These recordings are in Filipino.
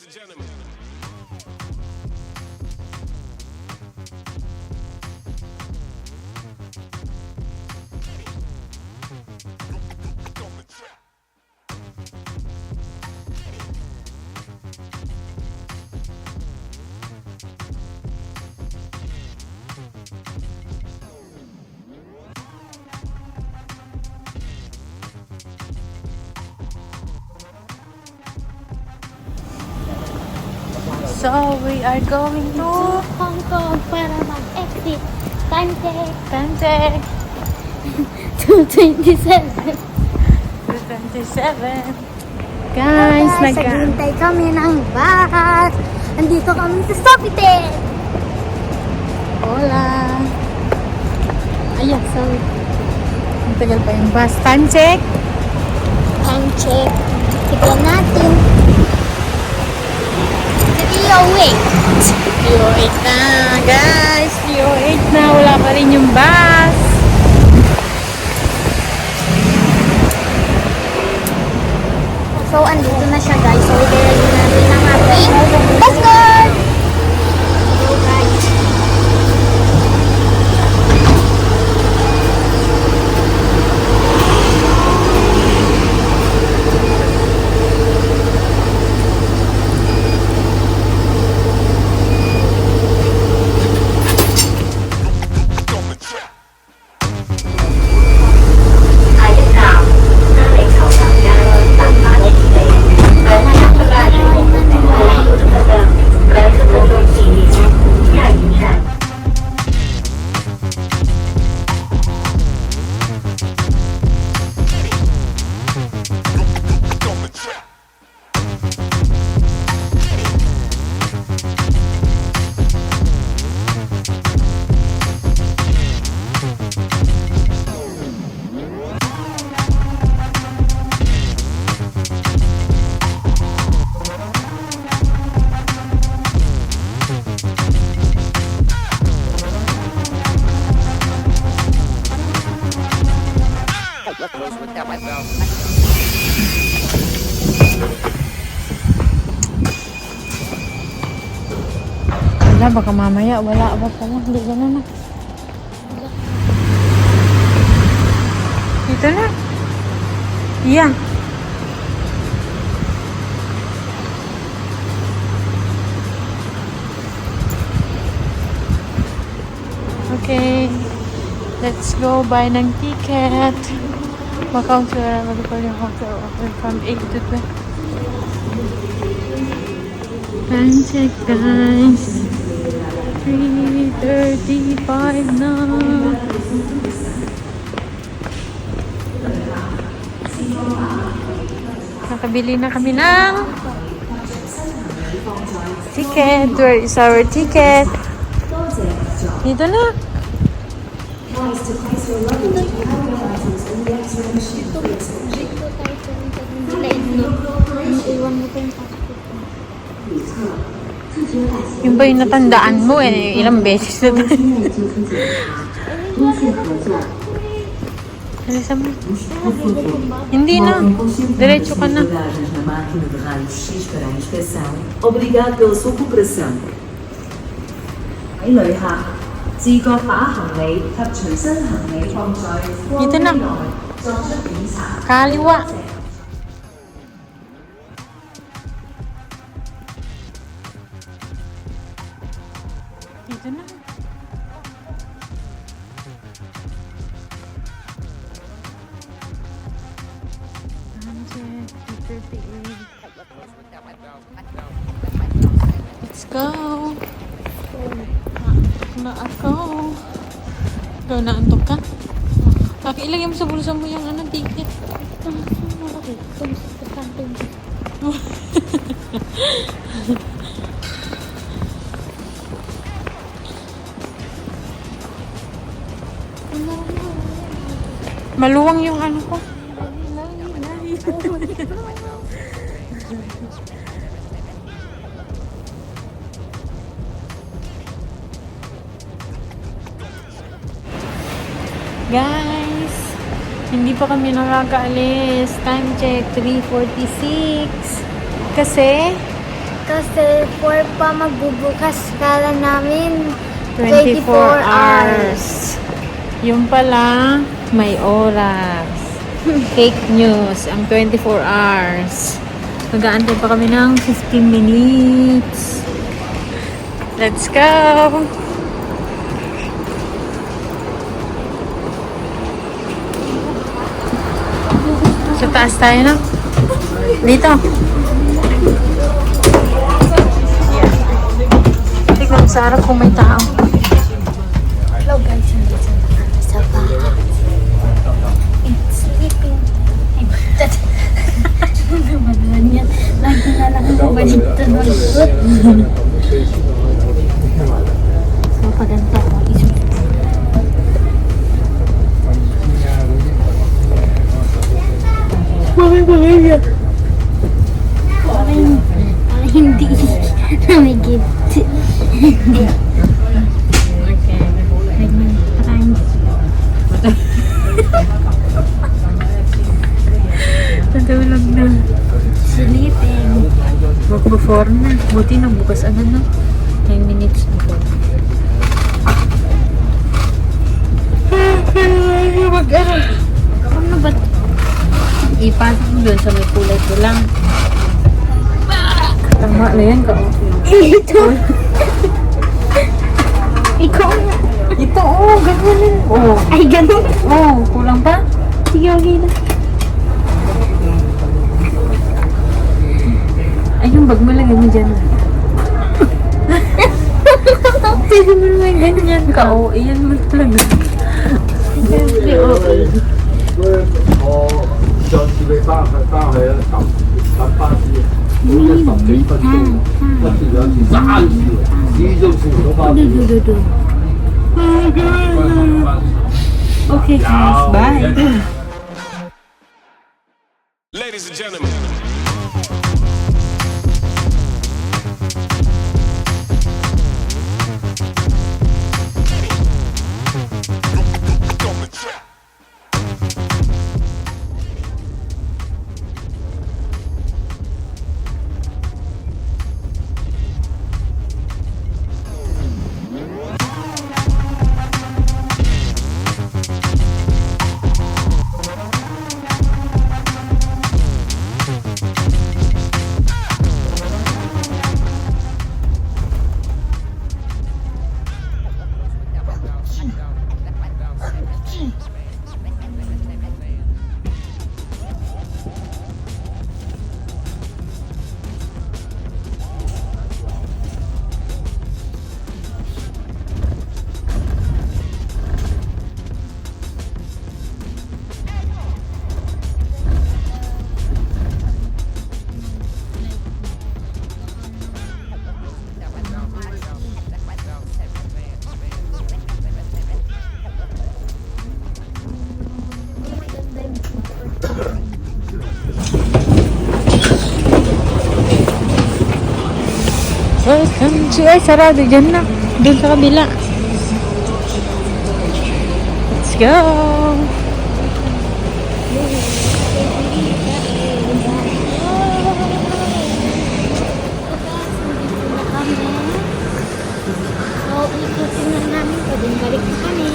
ladies and gentlemen. So, we are going to Hong Kong para mag-exit. Time check. Time check. 2:27. 27. Guys, naghihintay kami ng bus. Andito kami sa Sofitel. Hola. Ayan, sorry. Ang tagal pa yung bus. Time check. Time check. Tignan natin. 3:08. 3:08 na. Guys, 3:08 na. Wala pa rin yung bus. So, andito na siya guys. So, i-ready natin ang ating bus guard. Go guys. Wala, baka mamaya. Wala ba pala? Hindi gano'n na. Dito na. Yeah. Okay. Let's go buy ng ticket. Makauntsura. Mag-call yung hotel from 8 to 12. Time check, guys. 3:35 na. Nakabili na kami ng ticket. Where is our ticket? Dito na. Yung ba yung natandaan mo eh, ilang beses na tayo. Alisa mo. Hindi na. Diretso ka na. Obrigado pela sua cooperação. 俾旅客自覺把行李及隨身行李放在貨櫃內作出檢查。 Kaliwa. Dito na. Let's go. Na ako. Ikaw naantok ka? Kaki, ilagay mo sa bulsa mo yung ticket. Maluwang yung ko. Guys, hindi pa kami nakakaalis. Time check, 3:46. Kasi Kasi 4 pa magbubukas kala namin 24 hours. Yung pala, may oras. Fake news, ang 24 hours. Mag-aantay pa kami ng 15 minutes. Let's go! Sa taas tayo na. Dito. Tignan sa harap kung may tao. Hello guys, hindi sa bahay. It's sleeping. Ano naman yan? Lagi na lang ako balito ng foot. So, paganto ako. Parang hindi na may gift. Natulog na. Sleeping. Before na. Buti nang bukas agad na. 9 minutes before. Mag-aral. Ano ba? Ipasok mo doon sa may kulay ko lang. Tama na yan ka. Ito. Ikaw nga. Ito, ganun. Ay, ganun. Kulang pa? Sige, okay na. Ay, yung bag mo lagay mo dyan. Pwede mo naman ganyan ka. Iyan mo talaga. Siyempre, Okay, guys. Bye. Ladies and gentlemen. Welcome to... Ay, sarado dyan na. Doon sa kabila. Let's go! So, ikutin na namin. Pwedeng balik na kami.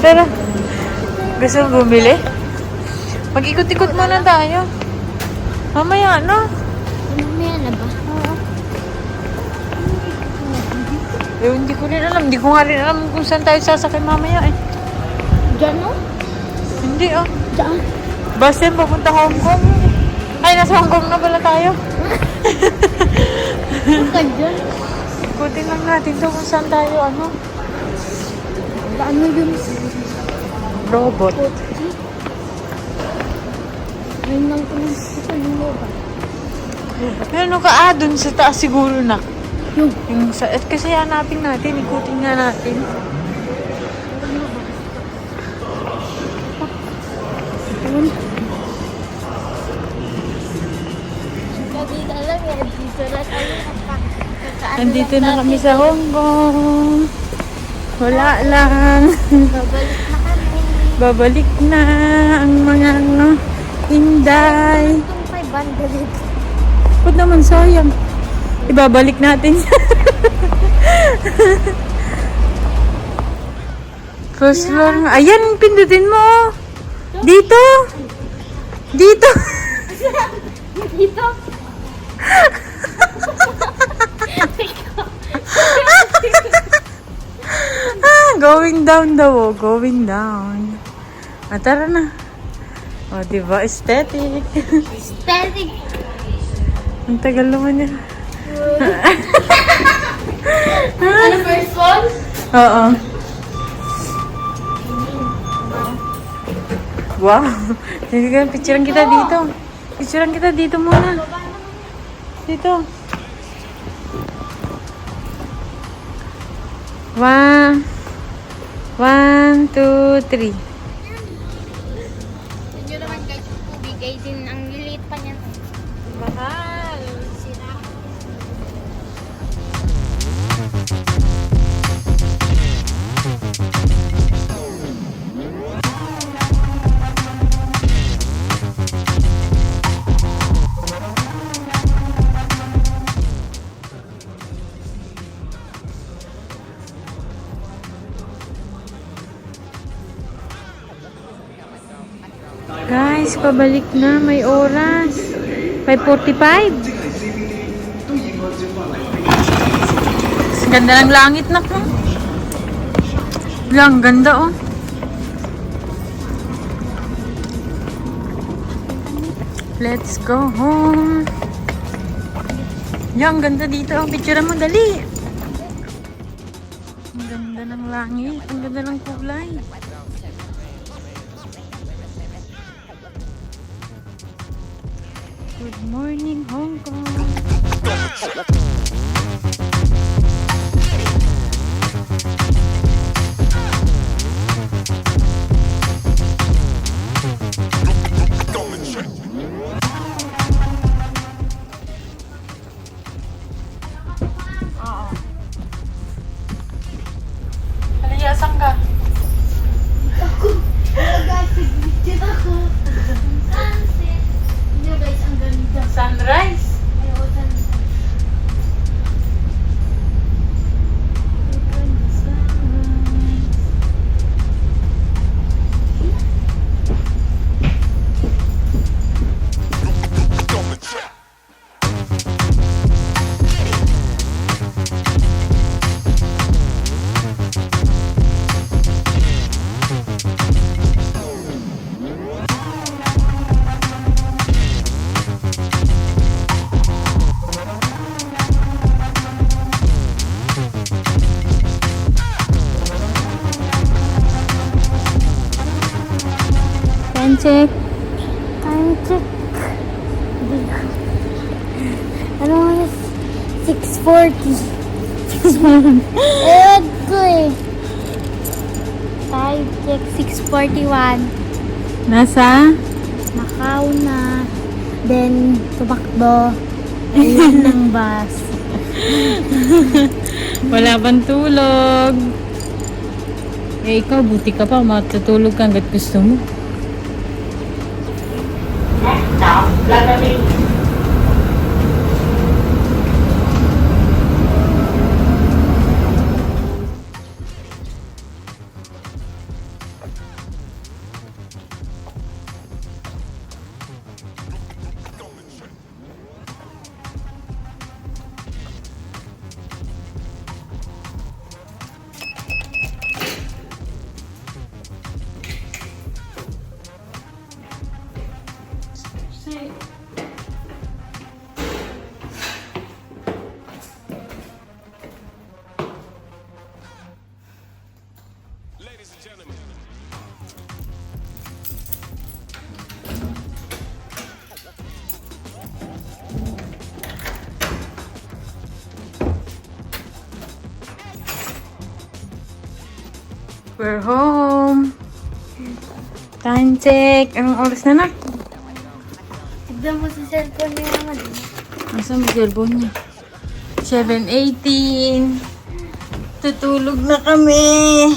Tara. Gusto mo bumili? Mag-ikot-ikot muna tayo. Mamaya na. Mamaya na ba? Hindi ko rin alam. Hindi ko nga rin alam kung saan tayo sasakay mamaya eh. Diyan no? Hindi ah. Diyan. Basta yung papunta Hong Kong. Ay, nasa Hong Kong na pala tayo. Bakit dyan? Ikutin lang natin to kung saan tayo ano. Ano yun? Robot. Ayun lang ko nang sa mo ba? Ano ka dun sa taas siguro na. Yung Sa, kasi hanapin natin, ikutin nga natin. yun. Dito lang eh. Dito lang kami. Nandito na kami sa Hong Kong. Wala lang. Babalik na kami. Babalik na ang mga Inday. Itong 500. Ba't naman sayang? Ibabalik natin. First floor nga. Ayan, pindutin mo. Dito. Dito. Dito. Going down daw. Going down. Tara na. O, diba? Aesthetic. Aesthetic. Ang tagal naman yan. Ano first one? Oo. Wow. Sige, picturean kita dito. Picturean kita dito muna. Dito. 1, 2, 3. Medyo naman guys, tubig ay din ang liliit pa niya. Mahal. Sira. Guys, pabalik na. May oras. 5:45. Ganda ng langit na po. Lang, ganda oh. Let's go home. Yan, ganda dito. Picture mo, dali. Ang ganda ng langit. Ang ganda ng kulay. Good morning, Hong Kong. Halika, saan ka? Dito ako. Sunset. Hindi guys, ang ganda. Sunrise. Ayaw, sunset. Time check. Time check. Ano nga 6:40. Ewan ko eh. Time check 6:41. Nasa? Macau na. Then, tumakbo. Ayun ng bus. Wala bang tulog? Eh, ikaw, buti ka pa. Matutulog ka hanggat gusto mo. Ladies and gentlemen. We're home. Time check. Anong oras na na? Tignan mo sa cellphone niya naman. Nasaan yung cellphone niya? 7:18. Tutulog na kami.